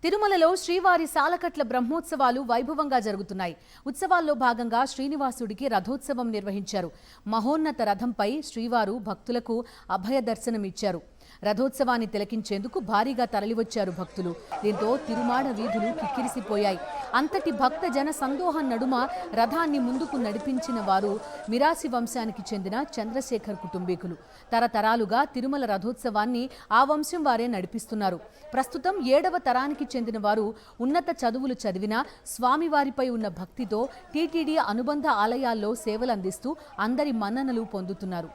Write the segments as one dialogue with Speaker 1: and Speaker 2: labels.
Speaker 1: తిరుమలలో శ్రీవారి సాలకట్ల బ్రహ్మోత్సవాలు వైభవంగా జరుగుతున్నాయి. ఉత్సవాల్లో భాగంగా శ్రీనివాసుడికి రథోత్సవం నిర్వహించారు. మహోన్నత రథంపై శ్రీవారు భక్తులకు అభయ దర్శనమిచ్చారు. రథోత్సవాన్ని తిలకించేందుకు భారీగా తరలివచ్చారు భక్తులు. దీంతో తిరుమాడ వీధులు కిక్కిరిసిపోయాయి. అంతటి భక్త జన సందోహం నడుమ రథాన్ని ముందుకు నడిపించిన వారు మిరాసి వంశానికి చెందిన చంద్రశేఖర్ కుటుంబీకులు. తరతరాలుగా తిరుమల రథోత్సవాన్ని ఆ వంశం వారే నడిపిస్తున్నారు. ప్రస్తుతం 7వ తరానికి చెందిన వారు ఉన్నత చదువులు చదివినా స్వామివారిపై ఉన్న భక్తితో టీటీడీ అనుబంధ ఆలయాల్లో సేవలందిస్తూ అందరి మన్ననలు పొందుతున్నారు.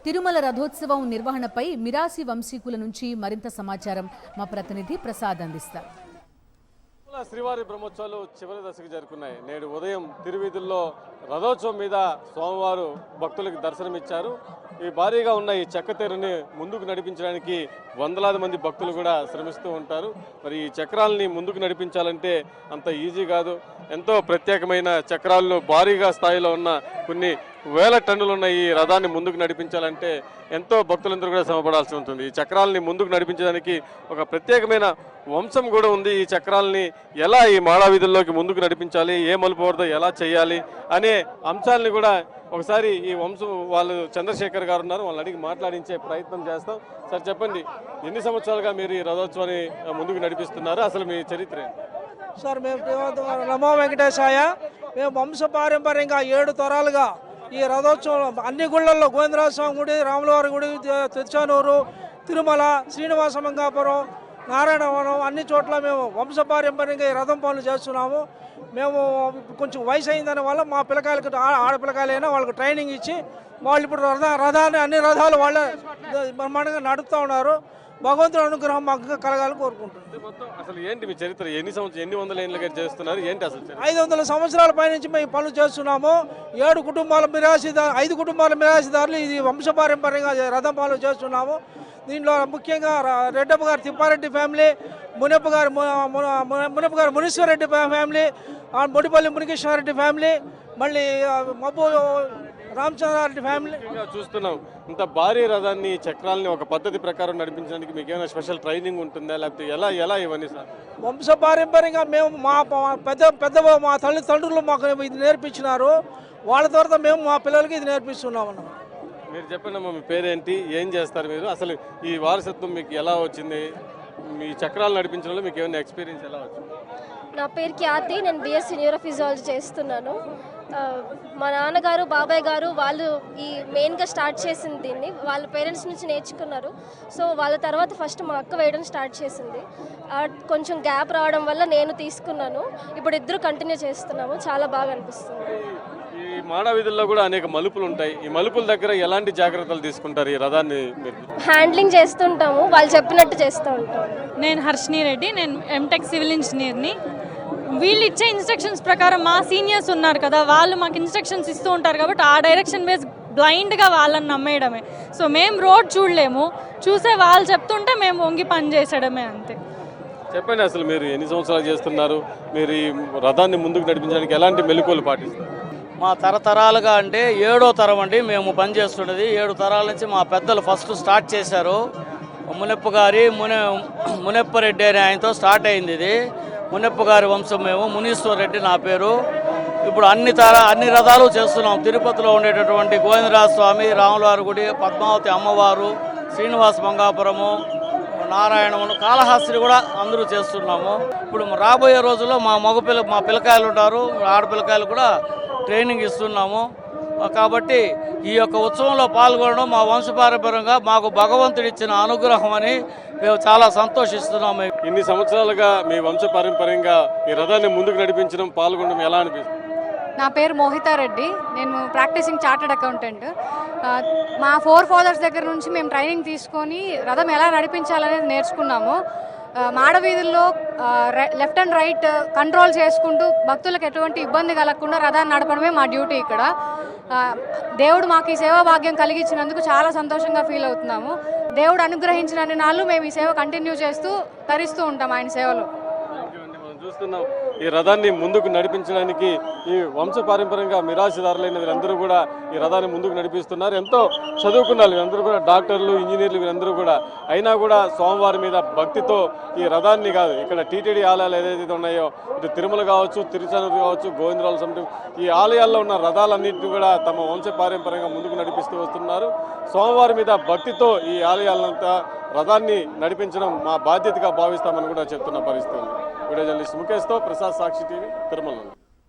Speaker 1: తిరుమల రథోత్సవం నిర్వహణపై మిరాసి వంశీకుల నుంచి మరింత సమాచారం మా ప్రతినిధి ప్రసాద్ అందిస్తారు.
Speaker 2: శ్రీవారి బ్రహ్మోత్సవాలు చివరి దశకు చేరుకున్నాయి. నేడు ఉదయం తిరువీధుల్లో రథోత్సవం మీద స్వామివారు భక్తులకు దర్శనమిచ్చారు. ఈ భారీగా ఉన్న ఈ చెక్కతేరుని ముందుకు నడిపించడానికి వందలాది మంది భక్తులు కూడా శ్రమిస్తూ ఉంటారు. మరి ఈ చక్రాలని ముందుకు నడిపించాలంటే అంత ఈజీ కాదు. ఎంతో ప్రత్యేకమైన చక్రాలను భారీగా స్థాయిలో ఉన్న కొన్ని వేల టన్నులు ఉన్న ఈ రథాన్ని ముందుకు నడిపించాలంటే ఎంతో భక్తులందరూ కూడా శ్రమపడాల్సి ఉంటుంది. ఈ చక్రాలని ముందుకు నడిపించడానికి ఒక ప్రత్యేకమైన వంశం కూడా ఉంది. ఈ చక్రాలని ఎలా ఈ మాడావీధుల్లోకి ముందుకు నడిపించాలి, ఏ మలుపు వద్ద ఎలా చేయాలి అనే అంశాలని కూడా ఒకసారి ఈ వంశం వాళ్ళు చంద్రశేఖర్ గారు ఉన్నారు, వాళ్ళని అడిగి మాట్లాడించే ప్రయత్నం చేస్తాం. సార్ చెప్పండి, ఎన్ని సంవత్సరాలుగా మీరు ఈ రథోత్సవాన్ని ముందుకు నడిపిస్తున్నారు, అసలు మీ చరిత్ర?
Speaker 3: సార్ మేము నమో వెంకటేశాయ. మేము వంశపారంపర్యంగా 7 తరాలుగా ఈ రథోత్సవం అన్ని గుళ్ళల్లో గోవిందరాజ స్వామి గుడి, రాములవారి గుడి, తిరుచానూరు, తిరుమల, శ్రీనివాస మంగాపురం, నారాయణవనం అన్ని చోట్ల మేము వంశపారంపర్యంగా ఈ రథం పనులు చేస్తున్నాము. మేము కొంచెం వయసు అయిన వల్ల మా పిల్లకాయలకు ఆడపిల్లకాయలైనా వాళ్ళకి ట్రైనింగ్ ఇచ్చి వాళ్ళు ఇప్పుడు రథాన్ని అన్ని రథాలు వాళ్ళే బ్రహ్మాండంగా నడుపుతూ ఉన్నారు. భగవంతుడు అనుగ్రహం మాకు కలగాలని కోరుకుంటున్నాం.
Speaker 2: అసలు ఏంటి మీ చరిత్ర? ఎన్ని వందల ఏళ్ళుగా చేస్తున్నారు? ఏంటి అసలు?
Speaker 3: 500 సంవత్సరాల పైనుంచి మేము పనులు చేస్తున్నాము. 5 కుటుంబాల మిరాసిదారులు ఇది వంశపారంపర్యంగా రథం పనులు చేస్తున్నాము. దీంట్లో ముఖ్యంగా రెడ్డప్ప గారు తిప్పారెడ్డి ఫ్యామిలీ, మునప్ప గారు మునీశ్వరరెడ్డి ఫ్యామిలీ, ముడిపల్లి మునికేశ్వరరెడ్డి ఫ్యామిలీ, మళ్ళీ మబ్బు రామచంద్రారెడ్డి ఫ్యామిలీ.
Speaker 2: చూస్తున్నాం ఇంత భారీ రథాన్ని చక్రాలని ఒక పద్ధతి ప్రకారం నడిపించడానికి మీకు ఏమైనా స్పెషల్ ట్రైనింగ్ ఉంటుందా, లేకపోతే ఎలా ఇవన్నీ? సార్
Speaker 3: వంశపారంపర్యంగా మేము మా మా తల్లిదండ్రులు మాకు ఇది నేర్పించినారు. వాళ్ళ తర్వాత మేము మా పిల్లలకి ఇది నేర్పిస్తున్నాం అన్నమాట.
Speaker 2: మీరు చెప్పండమ్మా, మీ పేరేంటి, ఏం చేస్తారు మీరు, అసలు ఈ వారసత్వం మీకు ఎలా వచ్చింది, మీ చక్రాలు నడిపించడంలో మీకు ఏమైనా ఎక్స్పీరియన్స్ ఎలా వచ్చింది?
Speaker 4: నా పేరు ఖ్యాతి, నేను బిఎస్సీ న్యూరోఫిజియాలజీ చేస్తున్నాను. మా నాన్నగారు, బాబాయ్ గారు వాళ్ళు ఈ మెయిన్గా స్టార్ట్ చేసింది దీన్ని వాళ్ళ పేరెంట్స్ నుంచి నేర్చుకున్నారు. సో వాళ్ళ తర్వాత ఫస్ట్ మా అక్క వేయడం స్టార్ట్ చేసింది. కొంచెం గ్యాప్ రావడం వల్ల నేను తీసుకున్నాను. ఇప్పుడు ఇద్దరు కంటిన్యూ చేస్తున్నాము. చాలా బాగా అనిపిస్తుంది.
Speaker 2: ఈ మాడావీధుల్లో కూడా అనేక మలుపులు ఉంటాయి. ఈ మలుపుల దగ్గర ఎలాంటి జాగ్రత్తలు తీసుకుంటారు? ఈ రథాన్ని
Speaker 4: హ్యాండ్లింగ్ చేస్తుంటాము, వాళ్ళు చెప్పినట్టు చేస్తూ ఉంటాము.
Speaker 5: నేను హర్షిని రెడ్డి, నేను ఎంటెక్ సివిల్ ఇంజనీర్ని. వీళ్ళు ఇచ్చే ఇన్స్ట్రక్షన్స్ ప్రకారం మా సీనియర్స్ ఉన్నారు కదా, వాళ్ళు మాకు ఇన్స్ట్రక్షన్స్ ఇస్తూ ఉంటారు కాబట్టి ఆ డైరెక్షన్ వేస్ బ్లైండ్గా వాళ్ళని నమ్మేయడమే. సో మేము రోడ్ చూడలేము, చూసే వాళ్ళు చెప్తుంటే మేము వంగి పని చేసేయడమే, అంతే.
Speaker 2: చెప్పండి, అసలు మీరు ఎన్ని సంవత్సరాలు చేస్తున్నారు? మీరు ఈ రథాన్ని ముందుకు నడిపించడానికి ఎలాంటి మెలకువలు పాటిస్తారు?
Speaker 6: మా తరతరాలుగా అంటే 7వ తరం అండి మేము పనిచేస్తున్నది. 7 తరాల నుంచి మా పెద్దలు ఫస్ట్ స్టార్ట్ చేశారు. మునప్ప గారి మునప్పరెడ్డి అని ఆయనతో స్టార్ట్ అయింది ఇది. మునప్ప గారి వంశం మేము. మునీశ్వర్ రెడ్డి నా పేరు. ఇప్పుడు అన్ని రథాలు చేస్తున్నాం. తిరుపతిలో ఉండేటటువంటి గోవిందరాజ స్వామి, రాములవారి గుడి, పద్మావతి అమ్మవారు, శ్రీనివాస మంగాపురము, నారాయణమును, కాళహస్తి కూడా అందరూ చేస్తున్నాము. ఇప్పుడు రాబోయే రోజుల్లో మా పిల్లకాయలు ఉంటారు, ఆడపిల్లకాయలు కూడా ట్రైనింగ్ ఇస్తున్నాము. కాబట్టి ఈ యొక్క ఉత్సవంలో పాల్గొనడం మా వంశపారంపర్యంగా మాకు భగవంతుడు ఇచ్చిన అనుగ్రహం అని మేము చాలా సంతోషిస్తున్నాము.
Speaker 2: ఇన్ని సంవత్సరాలుగా మీ వంశపారంపర్యంగా ఈ రథాన్ని ముందుకు నడిపించడం, పాల్గొనడం ఎలా అనిపిస్తుంది?
Speaker 7: నా పేరు మోహితారెడ్డి, నేను ప్రాక్టీసింగ్ చార్టెడ్ అకౌంటెంట్. మా 4 ఫాదర్స్ దగ్గర నుంచి మేము ట్రైనింగ్ తీసుకొని రథం ఎలా నడిపించాలనేది నేర్చుకున్నాము. మాడవీధుల్లో లెఫ్ట్ అండ్ రైట్ కంట్రోల్ చేసుకుంటూ భక్తులకు ఎటువంటి ఇబ్బంది కలగకుండా రథాన్ని నడపడమే మా డ్యూటీ ఇక్కడ. దేవుడు మాకు ఈ సేవా భాగ్యం కలిగించినందుకు చాలా సంతోషంగా ఫీల్ అవుతున్నాము. దేవుడు అనుగ్రహించిన నాళ్ళు మేము ఈ సేవ కంటిన్యూ చేస్తూ తరిస్తూ ఉంటాం ఆయన సేవలో.
Speaker 2: చూస్తున్నాం ఈ రథాన్ని ముందుకు నడిపించడానికి ఈ వంశపారంపర్యంగా మిరాశదారులైన వీరందరూ కూడా ఈ రథాన్ని ముందుకు నడిపిస్తున్నారు. ఎంతో చదువుకున్నారు వీరందరూ కూడా, డాక్టర్లు, ఇంజనీర్లు వీరందరూ కూడా. అయినా కూడా స్వామివారి మీద భక్తితో ఈ రథాన్ని కాదు, ఇక్కడ టీటీడీ ఆలయాలు ఏదైతే ఉన్నాయో, ఇటు తిరుమల కావచ్చు, తిరుచానూరు కావచ్చు, గోవిందరాల సమితి, ఈ ఆలయాల్లో ఉన్న రథాలన్నింటినీ కూడా తమ వంశపారంపర్యంగా ముందుకు నడిపిస్తూ వస్తున్నారు. స్వామివారి మీద భక్తితో ఈ ఆలయాలంతా రథాన్ని నడిపించడం మా బాధ్యతగా భావిస్తామని కూడా చెప్తున్న పరిస్థితి ఉంది. వీడియో జర్నలిస్ట్ ముఖేష్తో ప్రసాద్, సాక్షి టీవీ, తిరుమల.